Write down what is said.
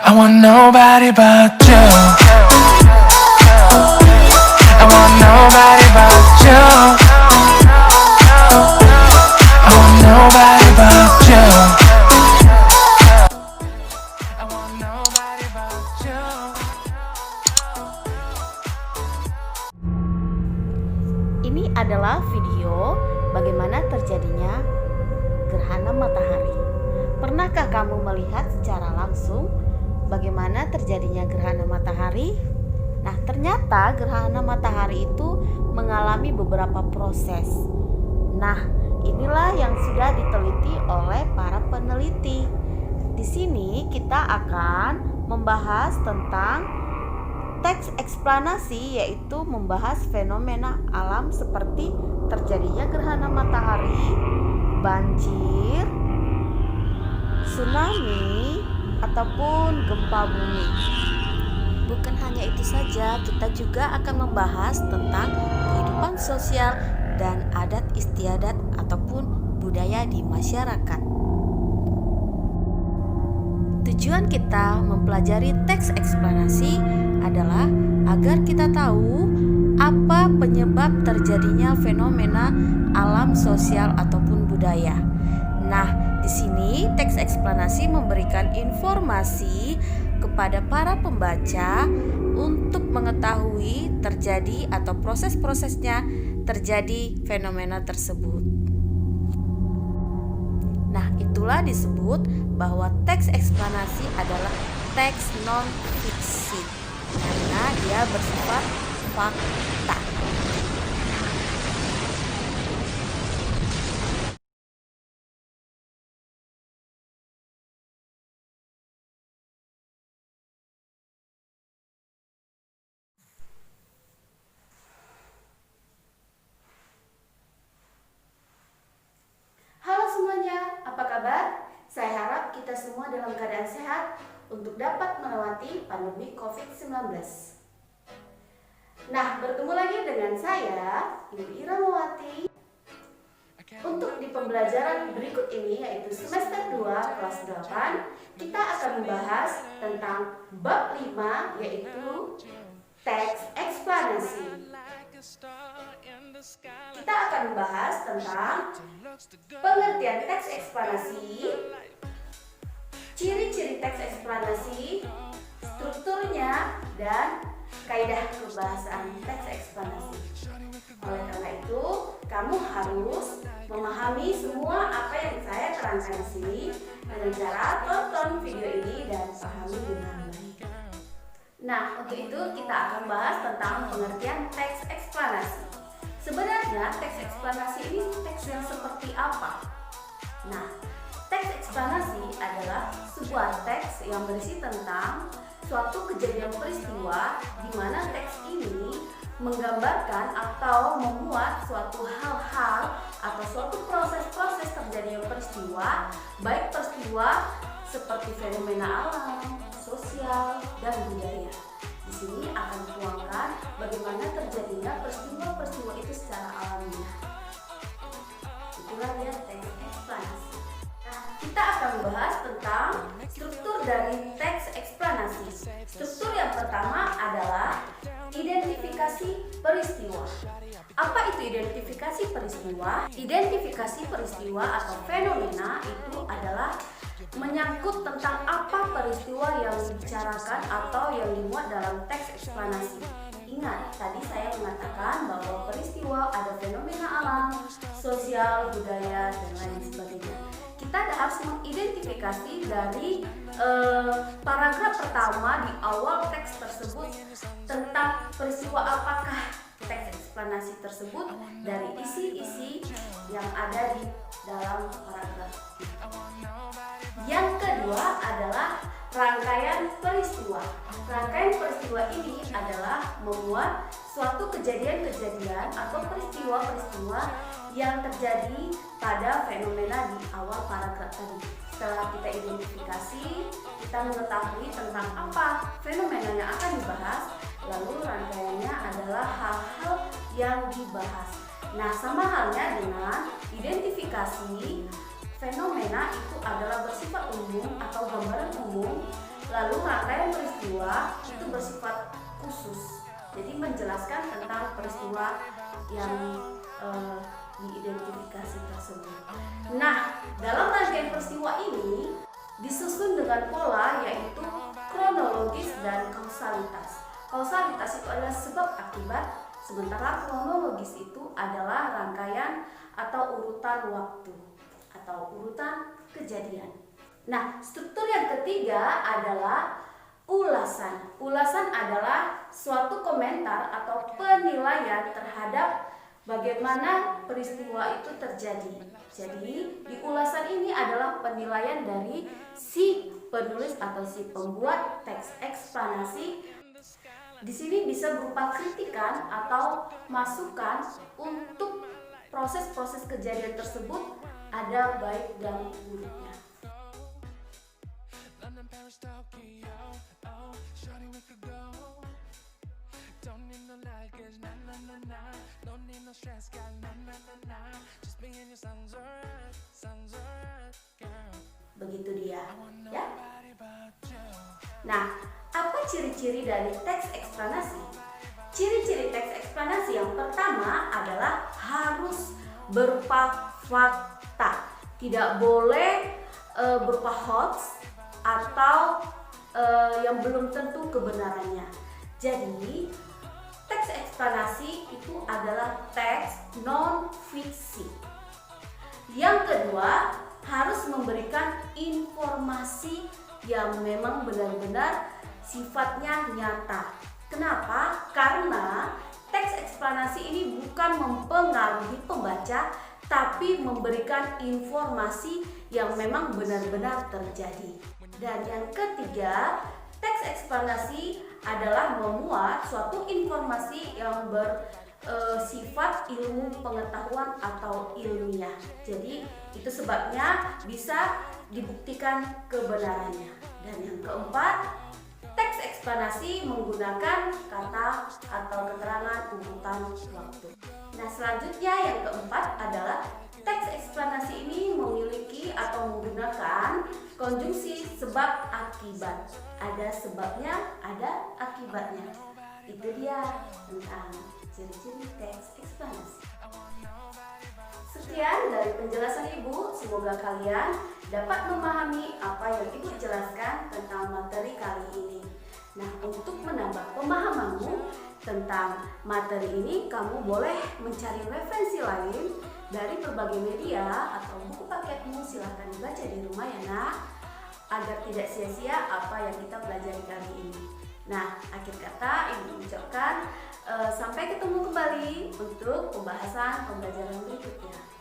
I want nobody but you. I want nobody but you. I want nobody but you. I want nobody but you. Ini adalah video bagaimana terjadinya gerhana matahari. Pernahkah kamu melihat secara langsung bagaimana terjadinya gerhana matahari? Nah, ternyata gerhana matahari itu mengalami beberapa proses. Nah, inilah yang sudah diteliti oleh para peneliti. Di sini kita akan membahas tentang teks eksplanasi, yaitu membahas fenomena alam seperti terjadinya gerhana matahari, banjir, tsunami, ataupun gempa bumi. Bukan hanya itu saja, kita juga akan membahas tentang kehidupan sosial dan adat istiadat ataupun budaya di masyarakat. Tujuan kita mempelajari teks eksplanasi adalah agar kita tahu apa penyebab terjadinya fenomena alam sosial ataupun budaya. Nah, di sini teks eksplanasi memberikan informasi kepada para pembaca untuk mengetahui terjadi atau proses-prosesnya terjadi fenomena tersebut. Nah, itulah disebut bahwa teks eksplanasi adalah teks non-fiksi karena dia bersifat fakta. Halo semuanya, apa kabar? Saya harap kita semua dalam keadaan sehat untuk dapat melewati pandemi COVID-19. Nah, bertemu lagi dengan saya, Ibu Ira Mawati. Untuk di pembelajaran berikut ini, yaitu semester 2 kelas 8, kita akan membahas tentang bab 5, yaitu teks eksplanasi. Kita akan membahas tentang pengertian teks eksplanasi, ciri-ciri teks eksplanasi, strukturnya, dan kaidah kebahasaan teks eksplanasi. Oleh karena itu, kamu harus memahami semua apa yang saya terangkan di sini dengan cara tonton video ini dan pahami dengan baik. Nah, untuk itu kita akan bahas tentang pengertian teks eksplanasi. Sebenarnya teks eksplanasi ini teks yang seperti apa? Nah, teks eksplanasi adalah sebuah teks yang berisi tentang suatu kejadian peristiwa di mana teks ini menggambarkan atau memuat suatu hal-hal atau suatu proses-proses terjadinya peristiwa, baik peristiwa seperti fenomena alam, sosial, dan budaya. Di sini akan dituangkan bagaimana terjadinya peristiwa-peristiwa itu secara alamiah. Itulah dia teks eksplanasi. Nah, kita akan membahas tentang struktur dari teks eksplanasi. Struktur yang pertama adalah identifikasi peristiwa. Apa itu identifikasi peristiwa? Identifikasi peristiwa atau fenomena itu adalah menyangkut tentang apa peristiwa yang dibicarakan atau yang dimuat dalam teks eksplanasi. Ingat, tadi saya mengatakan bahwa peristiwa ada fenomena alam, sosial, budaya, dan lain sebagainya. Kita harus mengidentifikasi dari paragraf pertama di awal teks tersebut tentang peristiwa apakah teks eksplanasi tersebut dari isi-isi yang ada di dalam paragraf itu. Yang kedua adalah rangkaian peristiwa. Rangkaian peristiwa ini adalah memuat suatu kejadian-kejadian atau peristiwa-peristiwa yang terjadi pada fenomena di awal paragraf tadi. Setelah kita identifikasi, kita mengetahui tentang apa fenomena yang akan dibahas, lalu rangkaiannya adalah hal-hal yang dibahas. Nah, sama halnya dengan identifikasi, fenomena itu adalah bersifat umum atau gambaran umum, Lalu rangkaian peristiwa itu bersifat khusus, jadi menjelaskan tentang peristiwa yang diidentifikasi tersebut. Nah, dalam rangkaian peristiwa ini disusun dengan pola yaitu kronologis dan kausalitas. Kausalitas itu adalah sebab akibat, sementara kronologis itu adalah rangkaian atau urutan waktu atau urutan kejadian. Nah, struktur yang ketiga adalah ulasan. Ulasan adalah suatu komentar atau penilaian terhadap bagaimana peristiwa itu terjadi. Jadi, di ulasan ini adalah penilaian dari si penulis atau si pembuat teks eksplanasi. Di sini bisa berupa kritikan atau masukan untuk proses-proses kejadian tersebut, ada baik dan buruknya. London, Paris, Tokyo, oh, shawty we could go. Don't need no luggage, nah nah nah nah. Don't need no stress, girl, nah nah nah nah. Just be in your sounds alright, girl. Begitu dia, I want ya. nobody but you. Nah, apa ciri-ciri dari teks eksplanasi? Ciri-ciri teks eksplanasi yang pertama adalah harus berupa fakta, tidak boleh berupa hoax atau yang belum tentu kebenarannya. Jadi, teks eksplanasi itu adalah teks non-fiksi. Yang kedua, harus memberikan informasi yang memang benar-benar sifatnya nyata. Kenapa? Karena teks eksplanasi ini bukan mempengaruhi pembaca, tapi memberikan informasi yang memang benar-benar terjadi. Dan yang ketiga, teks eksplanasi adalah memuat suatu informasi yang bersifat ilmu pengetahuan atau ilmiah. Jadi itu sebabnya bisa dibuktikan kebenarannya. Dan yang keempat, teks eksplanasi menggunakan kata atau keterangan urutan waktu. Nah, selanjutnya yang keempat adalah teks eksplanasi ini memiliki atau menggunakan konjungsi sebab akibat. Ada sebabnya, ada akibatnya. Itu dia tentang ciri-ciri teks eksplanasi. Sekian dari penjelasan Ibu, semoga kalian dapat memahami apa yang Ibu jelaskan tentang materi kali ini. Nah, untuk menambah pemahamanmu tentang materi ini, kamu boleh mencari referensi lain dari berbagai media atau buku paketmu. Silahkan dibaca di rumah ya nak, agar tidak sia-sia apa yang kita pelajari kali ini. Nah, akhir kata Ibu ucapkan sampai ketemu kembali untuk pembahasan pembelajaran berikutnya.